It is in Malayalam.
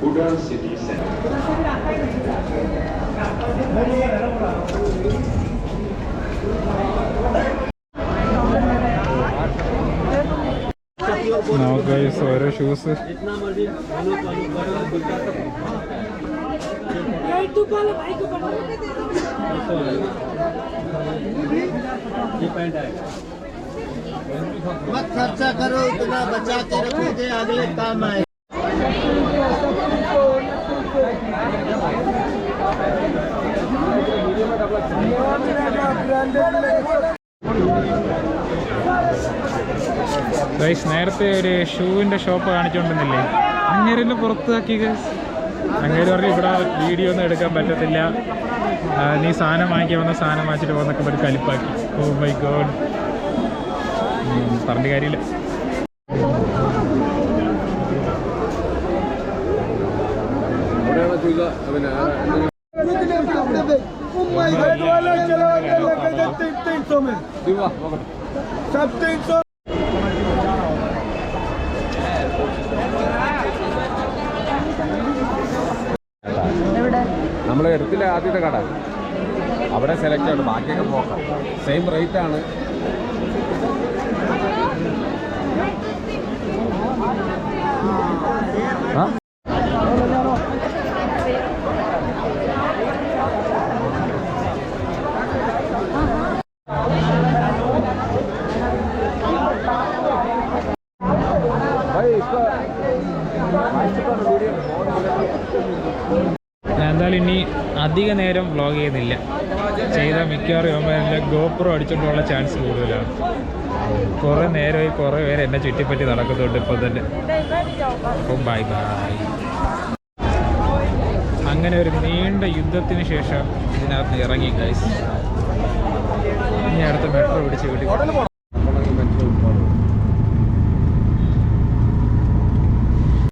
Udon City Center. Now guys, oru shoes. मत खर्चा करो, उतना बचा के रखोगे अगले काम आए। ഗൈസ്, നേരത്തെ ഒരു ഷൂവിൻ്റെ ഷോപ്പ് കാണിച്ചുകൊണ്ടിരുന്നില്ലേ, അങ്ങേരെല്ലാം പുറത്താക്കി ഗൈസ്. അങ്ങേര് പറഞ്ഞു ഇവിടെ വീഡിയോ ഒന്നും എടുക്കാൻ പറ്റത്തില്ല, നീ സാധനം വാങ്ങിക്കാൻ വന്ന സാധനം വാങ്ങിച്ചിട്ട് പോകുന്നൊക്കെ ഒരു കലിപ്പാക്കി. ഓ മൈ ഗോഡ്, പറഞ്ഞ കാര്യമില്ല. നമ്മൾ എടുത്തില്ല ആദ്യത്തെ കട, അവിടെ സെലക്ട് ആണ്, ബാക്കിയൊക്കെ നോക്കാം. സെയിം റേറ്റ് ആണ്. ഞാൻ എന്തായാലും ഇനി അധിക നേരം വ്ളോഗ് ചെയ്യുന്നില്ല. ചെയ്ത മിക്കവാറും എൻ്റെ ഗോപ്രോ അടിച്ചുകൊണ്ടുള്ള ചാൻസ് കൂടുതലാണ്. കുറേ നേരമായി കുറേ പേര് എന്നെ ചുറ്റിപ്പറ്റി നടക്കുന്നുണ്ട് ഇപ്പോൾ തന്നെ. അപ്പം ബൈ ബൈ. അങ്ങനെ ഒരു നീണ്ട യുദ്ധത്തിന് ശേഷം ഇതിനകത്ത് ഇറങ്ങി ഗൈസ്. ഇനി അടുത്ത മെട്രോ പിടിച്ച് വീട്ടിൽ